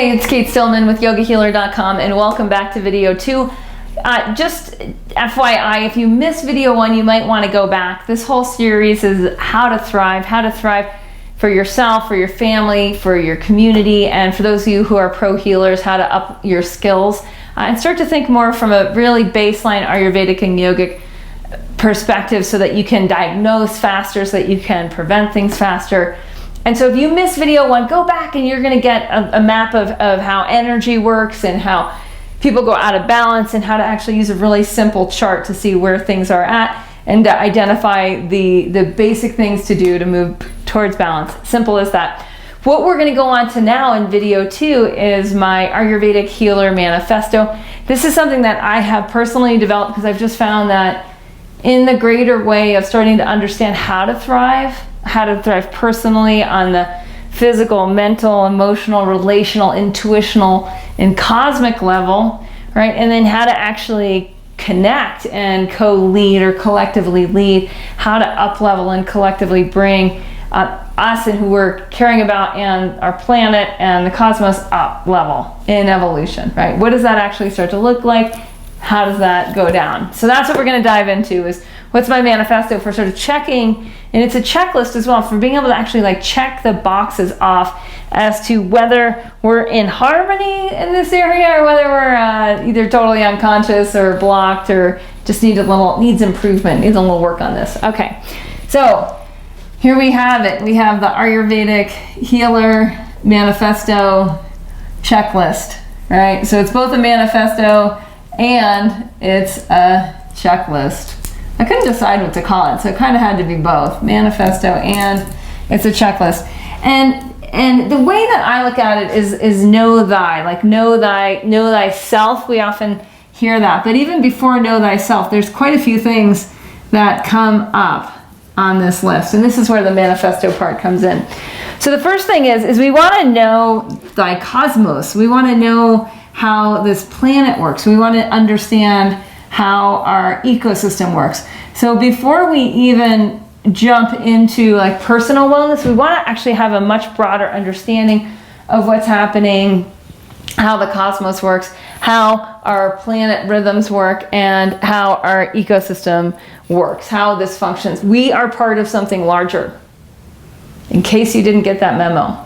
Hey, it's Kate Stillman with yogahealer.com and welcome back to video 2. Just FYI, if you missed video 1, you might want to go back. This whole series is how to thrive for yourself, for your family, for your community, and for those of you who are pro healers, how to up your skills and start to think more from a really baseline Ayurvedic and yogic perspective so that you can diagnose faster, so that you can prevent things faster. And so if you missed video 1, go back and you're going to get a map of how energy works and how people go out of balance and how to actually use a really simple chart to see where things are at and to identify the basic things to do to move towards balance. Simple as that. What we're going to go on to now in video 2 is my Ayurvedic Healer Manifesto. This is something that I have personally developed because I've just found that in the greater way of starting to understand how to thrive personally on the physical, mental, emotional, relational, intuitional, and cosmic level, right? And then how to actually connect and co-lead or collectively lead, how to up-level and collectively bring us and who we're caring about and our planet and the cosmos up level in evolution, right? What does that actually start to look like? How does that go down? So that's what we're going to dive into, is what's my manifesto for sort of checking, and it's a checklist as well, for being able to actually like check the boxes off as to whether we're in harmony in this area or whether we're either totally unconscious or blocked or just needs improvement, needs a little work on this. Okay, so here we have it. We have the Ayurvedic Healer Manifesto checklist, right? So it's both a manifesto and it's a checklist. I couldn't decide what to call it, so it kind of had to be both, manifesto and it's a checklist. And the way that I look at it is know thy, like know thyself. We often hear that, but even before know thyself, there's quite a few things that come up on this list, and this is where the manifesto part comes in. So the first thing is we want to know thy cosmos. We want to know how this planet works. We want to understand how our ecosystem works. So before we even jump into like personal wellness, we want to actually have a much broader understanding of what's happening, how the cosmos works, how our planet rhythms work, and how our ecosystem works, how this functions. We are part of something larger, in case you didn't get that memo,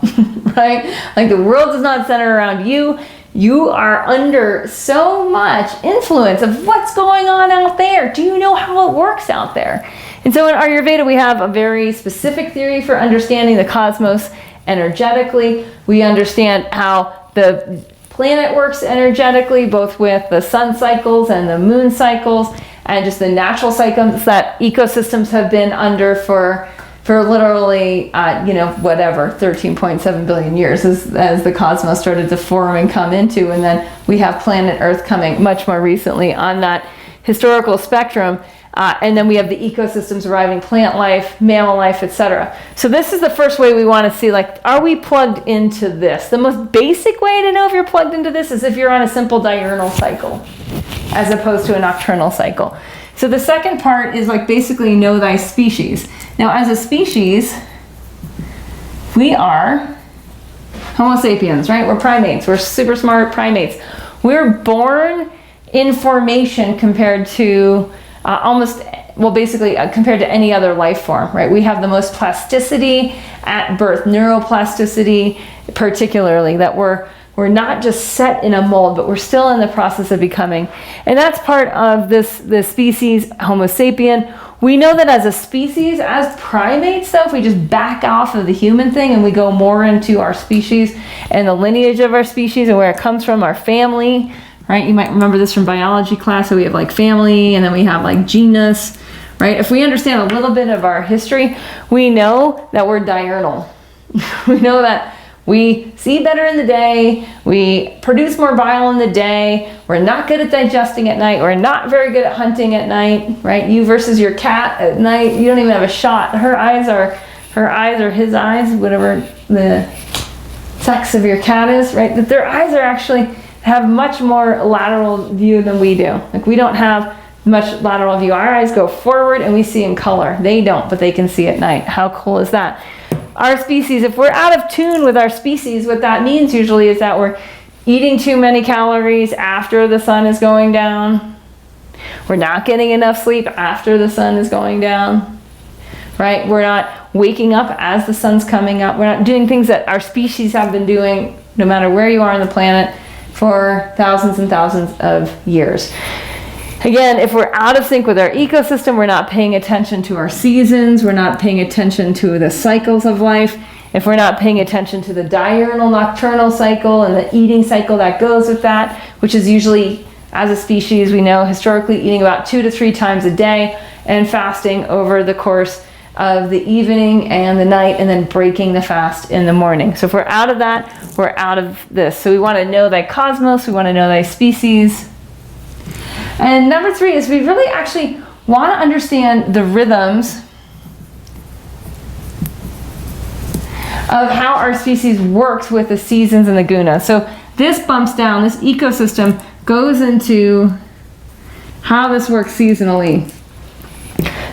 right? Like the world does not center around you. You are under so much influence of what's going on out there. Do you know how it works out there? And so in Ayurveda, we have a very specific theory for understanding the cosmos energetically. We understand how the planet works energetically, both with the sun cycles and the moon cycles, and just the natural cycles that ecosystems have been under for literally, 13.7 billion years as the cosmos started to form and come into, and then we have planet Earth coming much more recently on that historical spectrum, and then we have the ecosystems arriving, plant life, mammal life, etc. So this is the first way we want to see, like, are we plugged into this? The most basic way to know if you're plugged into this is if you're on a simple diurnal cycle as opposed to a nocturnal cycle. So the second part is like basically know thy species. Now as a species, we are Homo sapiens, right? We're primates. We're super smart primates. We're born in formation compared to compared to any other life form, right? We have the most plasticity at birth, neuroplasticity particularly, that we're not just set in a mold, but we're still in the process of becoming. And that's part of the species Homo sapien. We know that as a species, as primates though, if we just back off of the human thing and we go more into our species and the lineage of our species and where it comes from, our family, right? You might remember this from biology class. So we have like family and then we have like genus, right? If we understand a little bit of our history, we know that we're diurnal. We know that we see better in the day, we produce more bile in the day, we're not good at digesting at night, we're not very good at hunting at night, right? You versus your cat at night, you don't even have a shot. Her eyes or his eyes, whatever the sex of your cat is, right? That their eyes are actually have much more lateral view than we do. Like we don't have much lateral view. Our eyes go forward and we see in color. They don't, but they can see at night. How cool is that? our species, if we're out of tune with our species, what that means usually is that we're eating too many calories after the sun is going down. We're not getting enough sleep after the sun is going down, right? We're not waking up as the sun's coming up. We're not doing things that our species have been doing, no matter where you are on the planet, for thousands and thousands of years. Again, if we're out of sync with our ecosystem, we're not paying attention to our seasons, we're not paying attention to the cycles of life, if we're not paying attention to the diurnal nocturnal cycle and the eating cycle that goes with that, which is usually, as a species, we know historically eating about 2 to 3 times a day and fasting over the course of the evening and the night, and then breaking the fast in the morning. So if we're out of that, we're out of this. So we want to know thy cosmos, we want to know thy species. And number 3 is we really actually want to understand the rhythms of how our species works with the seasons and the guna. So this bumps down, this ecosystem goes into how this works seasonally.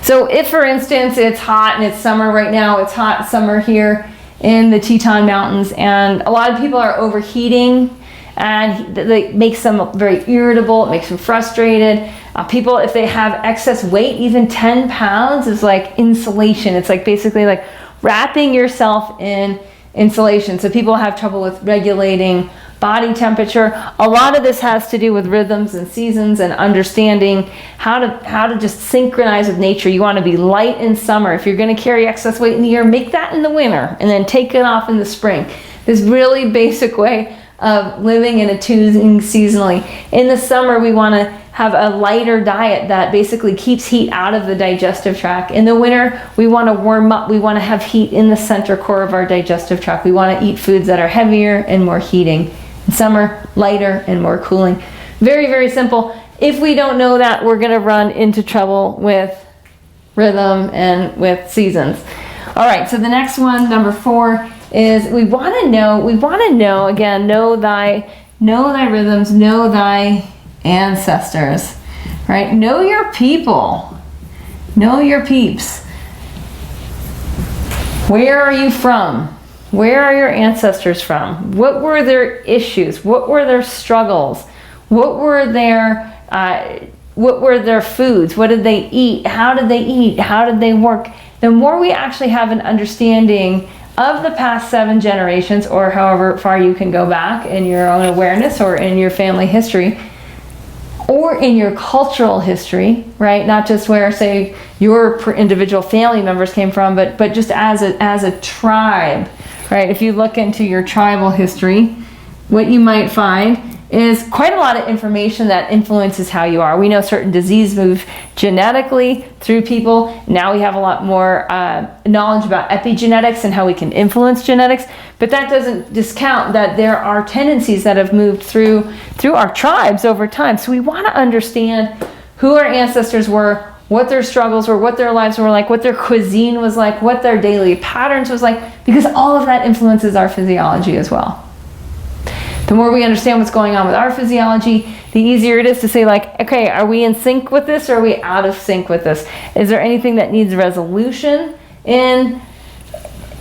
So if, for instance, it's hot and it's summer right now, it's hot summer here in the Teton Mountains, and a lot of people are overheating, and it makes them very irritable, it makes them frustrated. People, if they have excess weight, even 10 pounds is like insulation. It's like basically like wrapping yourself in insulation. So people have trouble with regulating body temperature. A lot of this has to do with rhythms and seasons and understanding how to just synchronize with nature. You want to be light in summer. If you're going to carry excess weight in the year, make that in the winter and then take it off in the spring. This really basic way of living and attuning seasonally. In the summer, we want to have a lighter diet that basically keeps heat out of the digestive tract. In the winter, we want to warm up. We want to have heat in the center core of our digestive tract. We want to eat foods that are heavier and more heating. In summer, lighter and more cooling. Very, very simple. If we don't know that, we're going to run into trouble with rhythm and with seasons. All right, so the next one, number 4, is we want to know, again, know thy rhythms, know thy ancestors, right? Know your people, know your peeps. Where are you from? Where are your ancestors from? What were their issues? What were their struggles? What were their foods? What did they eat? How did they eat? How did they work? The more we actually have an understanding of the past 7 generations, or however far you can go back in your own awareness or in your family history, or in your cultural history, right? Not just where, say, your individual family members came from, but just as a tribe, right? If you look into your tribal history, what you might find is quite a lot of information that influences how you are. We know certain diseases move genetically through people. Now we have a lot more knowledge about epigenetics and how we can influence genetics, but that doesn't discount that there are tendencies that have moved through our tribes over time. So we want to understand who our ancestors were, what their struggles were, what their lives were like, what their cuisine was like, what their daily patterns was like, because all of that influences our physiology as well. The more we understand what's going on with our physiology, the easier it is to say, like, okay, are we in sync with this, or are we out of sync with this? Is there anything that needs resolution in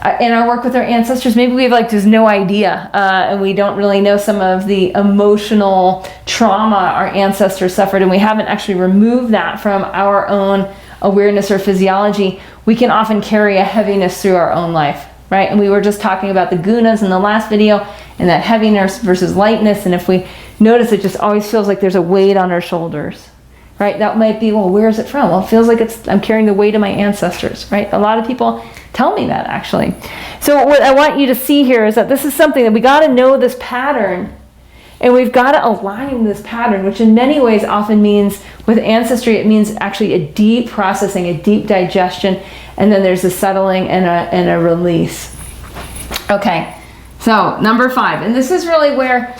our work with our ancestors? Maybe we have just no idea, and we don't really know some of the emotional trauma our ancestors suffered, and we haven't actually removed that from our own awareness or physiology. We can often carry a heaviness through our own life, right? And we were just talking about the gunas in the last video, and that heaviness versus lightness. And if we notice, it just always feels like there's a weight on our shoulders, right? That might be, well, where is it from? Well, it feels like I'm carrying the weight of my ancestors, right? A lot of people tell me that, actually. So what I want you to see here is that this is something that we got to know this pattern, and we've got to align this pattern, which in many ways often means, with ancestry, it means actually a deep processing, a deep digestion, and then there's a settling and a release. Okay. So number 5, and this is really where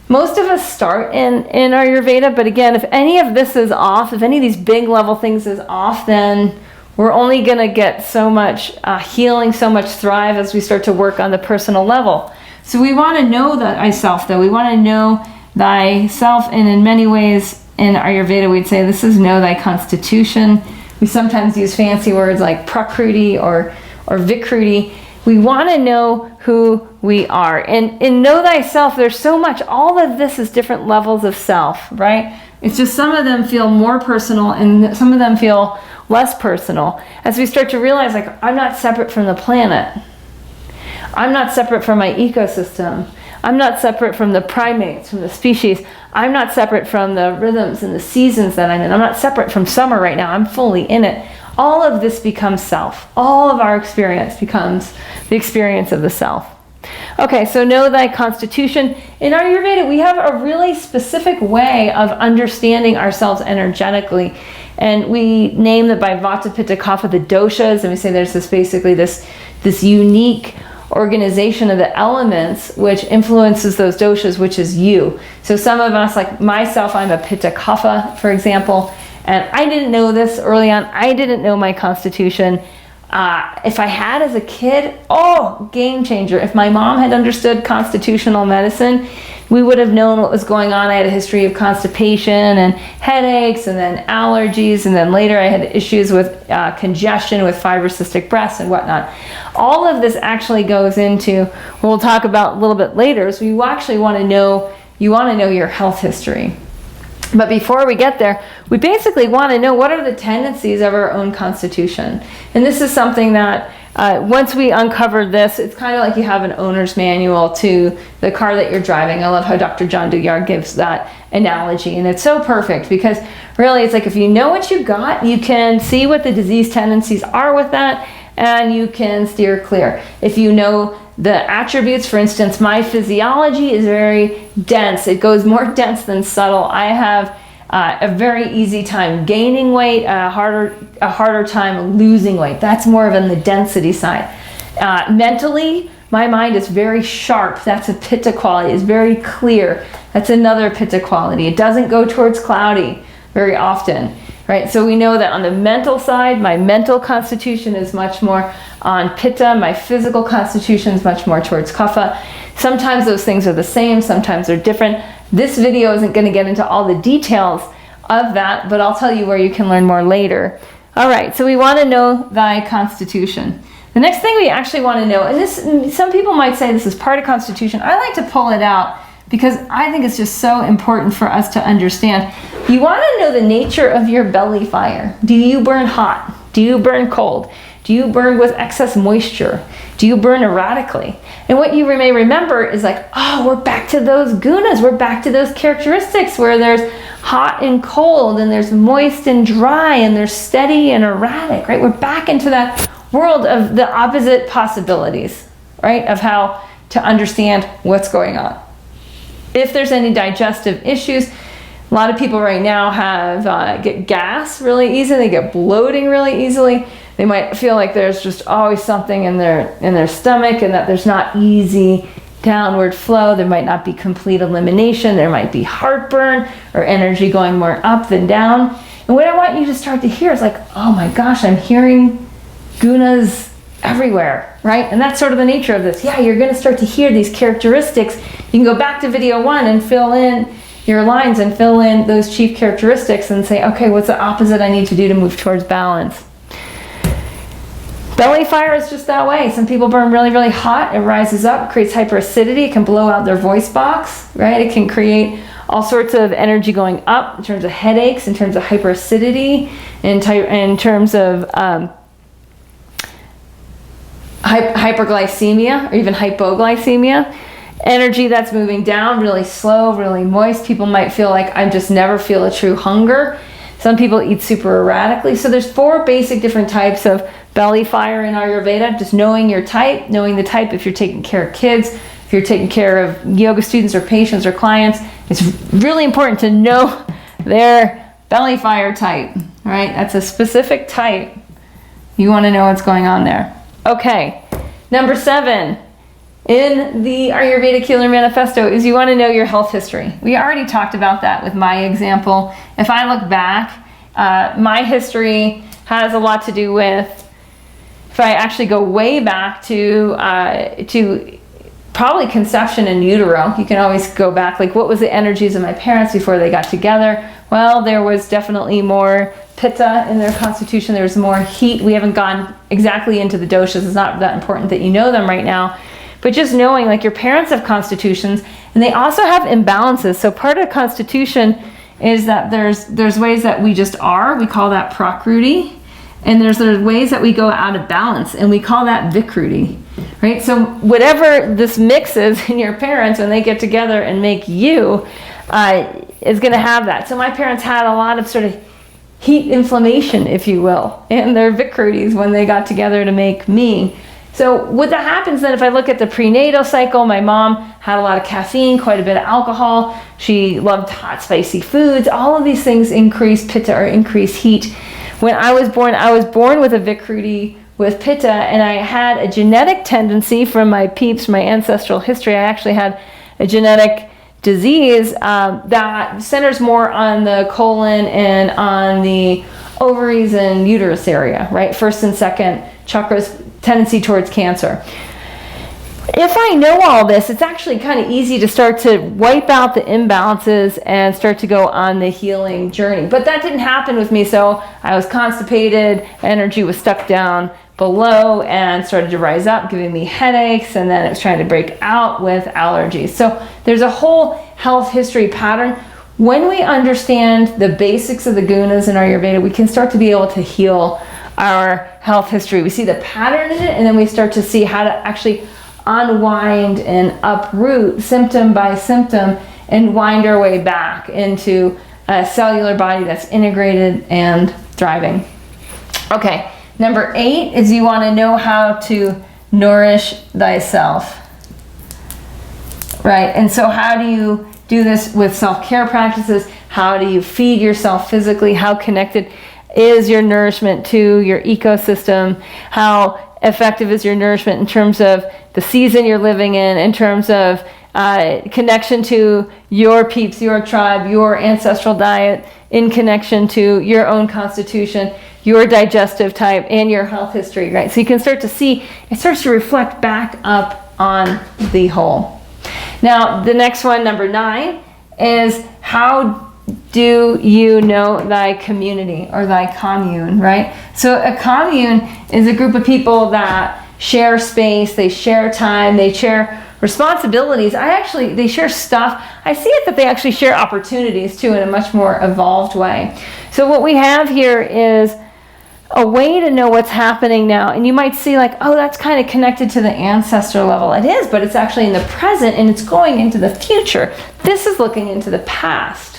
most of us start in Ayurveda, but again, if any of this is off, if any of these big level things is off, then we're only going to get so much healing, so much thrive as we start to work on the personal level. So we want to know that thyself, though. We want to know thyself, and in many ways in Ayurveda we'd say this is know thy constitution. We sometimes use fancy words like prakriti or vikruti. We want to know who we are. And in Know Thyself, there's so much, all of this is different levels of self, right? It's just some of them feel more personal and some of them feel less personal. As we start to realize, like, I'm not separate from the planet. I'm not separate from my ecosystem. I'm not separate from the primates, from the species. I'm not separate from the rhythms and the seasons that I'm in. I'm not separate from summer right now. I'm fully in it. All of this becomes self. All of our experience becomes the experience of the self. Okay, so know thy constitution. In Ayurveda, we have a really specific way of understanding ourselves energetically. And we name the by Vata, Pitta, Kapha the doshas, and we say there's this unique organization of the elements which influences those doshas, which is you. So some of us, like myself, I'm a Pitta Kapha, for example, and I didn't know this early on. I didn't know my constitution. If I had as a kid, game changer. If my mom had understood constitutional medicine, we would have known what was going on. I had a history of constipation and headaches and then allergies, and then later I had issues with congestion with fibrocystic breasts and whatnot. All of this actually goes into, we'll talk about a little bit later, so you actually want to know, your health history. But before we get there, we basically want to know what are the tendencies of our own constitution. And this is something that once we uncover this, it's kind of like you have an owner's manual to the car that you're driving. I love how Dr. John Douillard gives that analogy. And it's so perfect because really it's like if you know what you got, you can see what the disease tendencies are with that and you can steer clear. If you know the attributes, for instance, my physiology is very dense. It goes more dense than subtle. I have a very easy time gaining weight, a harder time losing weight. That's more of on the density side. Mentally, my mind is very sharp. That's a Pitta quality. It's very clear. That's another Pitta quality. It doesn't go towards cloudy very often. Right, so we know that on the mental side, my mental constitution is much more on Pitta, my physical constitution is much more towards Kapha. Sometimes those things are the same, sometimes they're different. This video isn't going to get into all the details of that, but I'll tell you where you can learn more later. All right, so we want to know thy constitution. The next thing we actually want to know, and this, some people might say this is part of constitution. I like to pull it out because I think it's just so important for us to understand. You want to know the nature of your belly fire. Do you burn hot? Do you burn cold? Do you burn with excess moisture? Do you burn erratically? And what you may remember is like, we're back to those gunas. We're back to those characteristics where there's hot and cold and there's moist and dry and there's steady and erratic, right? We're back into that world of the opposite possibilities, right? Of how to understand what's going on. If there's any digestive issues, a lot of people right now get gas really easily. They get bloating really easily. They might feel like there's just always something in their stomach and that there's not easy downward flow. There might not be complete elimination. There might be heartburn or energy going more up than down. And what I want you to start to hear is like, oh my gosh, I'm hearing gunas everywhere, right? And that's sort of the nature of this. Yeah, you're going to start to hear these characteristics. You can go back to video 1 and fill in your lines and fill in those chief characteristics and say, okay, what's the opposite I need to do to move towards balance? Belly fire is just that way. Some people burn really, really hot. It rises up, creates hyperacidity. It can blow out their voice box, right? It can create all sorts of energy going up in terms of headaches, in terms of hyperacidity, in terms of hyperglycemia or even hypoglycemia. Energy that's moving down, really slow, really moist. People might feel like I just never feel a true hunger. Some people eat super erratically. So there's 4 basic different types of belly fire in Ayurveda. Just knowing your type, knowing the type if you're taking care of kids, if you're taking care of yoga students or patients or clients. It's really important to know their belly fire type, right? That's a specific type. You want to know what's going on there. Okay, number 7 in the Ayurvedic Healer Manifesto is you want to know your health history. We already talked about that with my example. If I look back, my history has a lot to do with, if I actually go way back to probably conception in utero. You can always go back, like what was the energies of my parents before they got together? Well, there was definitely more pitta in their constitution. There's more heat. We haven't gone exactly into the doshas. It's not that important that you know them right now. But just knowing, like, your parents have constitutions, and they also have imbalances. So part of constitution is that there's ways that we just are. We call that prakruti. And there's ways that we go out of balance, and we call that vikruti. Right? So whatever this mix is in your parents when they get together and make you is going to have that. So my parents had a lot of sort of heat inflammation, if you will, in their vikrutis when they got together to make me. So what that happens then, if I look at the prenatal cycle, my mom had a lot of caffeine, quite a bit of alcohol. She loved hot, spicy foods. All of these things increase pitta, or increase heat. When I was born with a vikruti with pitta, and I had a genetic tendency from my peeps, my ancestral history. I actually had a genetic disease that centers more on the colon and on the ovaries and uterus area, right? First and second chakras, tendency towards cancer. If I know all this, it's actually kind of easy to start to wipe out the imbalances and start to go on the healing journey. But that didn't happen with me, so I was constipated, energy was stuck down below and started to rise up, giving me headaches, and then it was trying to break out with allergies. So there's a whole health history pattern. When we understand the basics of the gunas in Ayurveda, we can start to be able to heal our health history. We see the pattern in it, and then we start to see how to actually unwind and uproot symptom by symptom and wind our way back into a cellular body that's integrated and thriving. Okay, number 8 is you want to know how to nourish thyself. Right, and so how do you do this with self-care practices? How do you feed yourself physically? How connected is your nourishment to your ecosystem? How effective is your nourishment in terms of the season you're living in terms of connection to your peeps, your tribe, your ancestral diet, in connection to your own constitution, your digestive type, and your health history, right? So you can start to see, it starts to reflect back up on the whole. Now, the next one, number 9, is how do you know thy community, or thy commune, right? So a commune is a group of people that share space, they share time, they share responsibilities. They share stuff. I see it that they actually share opportunities too, in a much more evolved way. So what we have here is a way to know what's happening now. And you might see like, oh, that's kind of connected to the ancestor level. It is, but it's actually in the present and it's going into the future. This is looking into the past.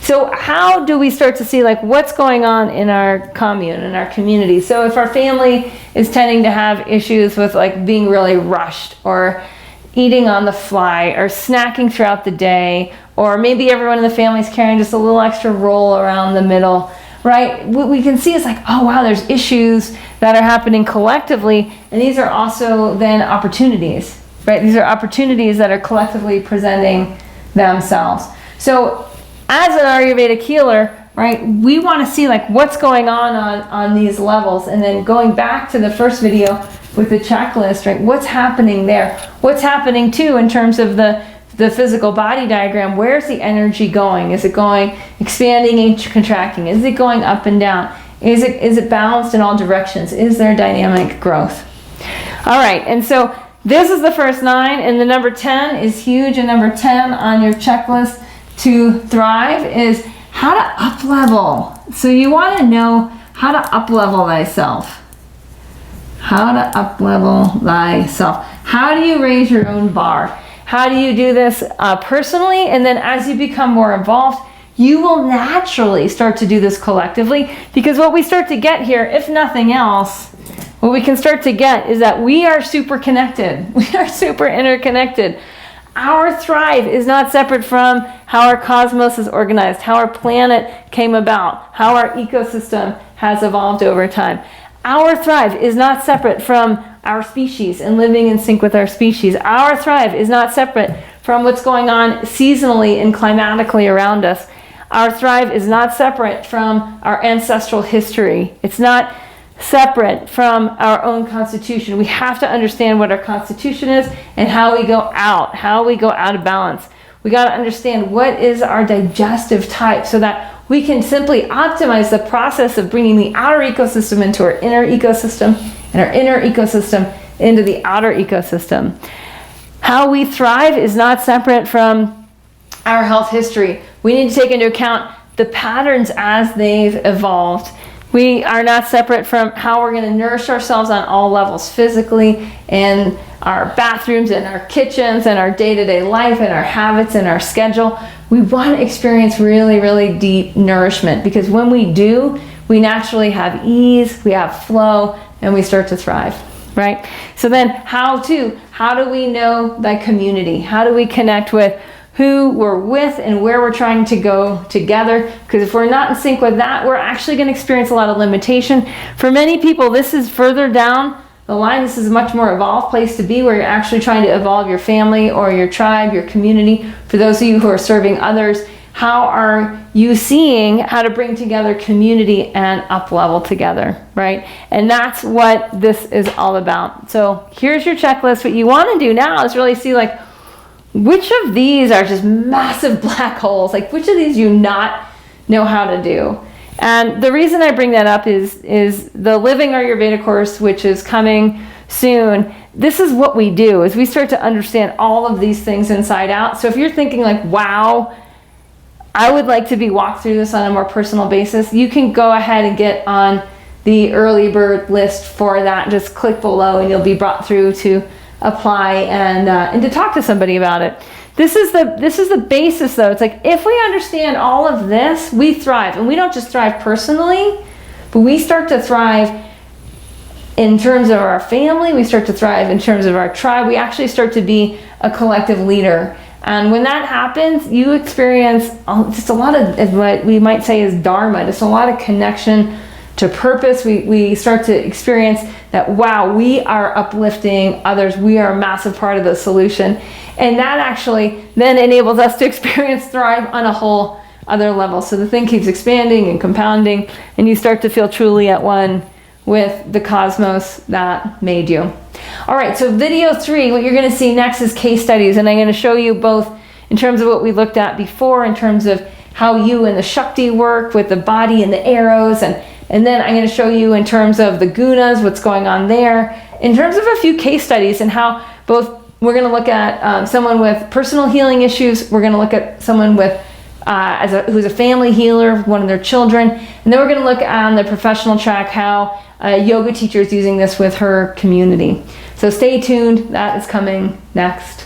So how do we start to see like what's going on in our commune, in our community? So if our family is tending to have issues with like being really rushed, or eating on the fly, or snacking throughout the day, or maybe everyone in the family is carrying just a little extra roll around the middle, right? What we can see is like, oh wow, there's issues that are happening collectively, and these are also then opportunities, right? These are opportunities that are collectively presenting themselves. So as an Ayurvedic healer, right, we want to see like what's going on these levels, and then going back to the first video with the checklist, right, what's happening there? What's happening too in terms of the physical body diagram? Where's the energy going? Is it going expanding and contracting? Is it going up and down? Is it balanced in all directions? Is there dynamic growth? All right, and so this is the first 9, and the number 10 is huge, and number 10 on your checklist to thrive is how to up-level. So you want to know how to up-level thyself. How to up-level thyself. How do you raise your own bar? How do you do this personally? And then as you become more involved, you will naturally start to do this collectively, because what we start to get here, if nothing else, what we can start to get is that we are super connected. We are super interconnected. Our thrive is not separate from how our cosmos is organized, how our planet came about, how our ecosystem has evolved over time. Our thrive is not separate from our species and living in sync with our species. Our thrive is not separate from what's going on seasonally and climatically around us. Our thrive is not separate from our ancestral history. It's not separate from our own constitution. We have to understand what our constitution is and how we go out of balance. We got to understand what is our digestive type, so that we can simply optimize the process of bringing the outer ecosystem into our inner ecosystem, and our inner ecosystem into the outer ecosystem. How we thrive is not separate from our health history. We need to take into account the patterns as they've evolved. We are not separate from how we're going to nourish ourselves on all levels, physically, in our bathrooms, in our kitchens, in our day-to-day life, in our habits, in our schedule. We want to experience really, really deep nourishment, because when we do, we naturally have ease, we have flow, and we start to thrive, right? So then how do we know that community? How do we connect with who we're with and where we're trying to go together? Because if we're not in sync with that, we're actually going to experience a lot of limitation. For many people, this is further down the line. This is a much more evolved place to be, where you're actually trying to evolve your family or your tribe, your community. For those of you who are serving others, how are you seeing how to bring together community and up level together, right? And that's what this is all about. So here's your checklist. What you want to do now is really see, like, which of these are just massive black holes? Like, which of these do you not know how to do? And the reason I bring that up is the Living Ayurveda course, which is coming soon. This is what we do, is we start to understand all of these things inside out. So if you're thinking like, wow, I would like to be walked through this on a more personal basis, you can go ahead and get on the early bird list for that. Just click below and you'll be brought through to apply and to talk to somebody about it. This is the basis, though. It's like, if we understand all of this, we thrive. And we don't just thrive personally, but we start to thrive in terms of our family. We start to thrive in terms of our tribe. We actually start to be a collective leader. And when that happens, you experience just a lot of what we might say is dharma, just a lot of connection to purpose. We start to experience that, wow, we are uplifting others. We are a massive part of the solution. And that actually then enables us to experience thrive on a whole other level. So the thing keeps expanding and compounding, and you start to feel truly at one with the cosmos that made you. All right, so video 3, what you're going to see next is case studies. And I'm going to show you both in terms of what we looked at before, in terms of how you and the Shakti work with the body and the arrows, and then I'm going to show you in terms of the gunas, what's going on there, in terms of a few case studies, and how both we're going to look at someone with personal healing issues. We're going to look at someone with who's a family healer, one of their children, and then we're going to look on the professional track how a yoga teacher is using this with her community. So stay tuned. That is coming next.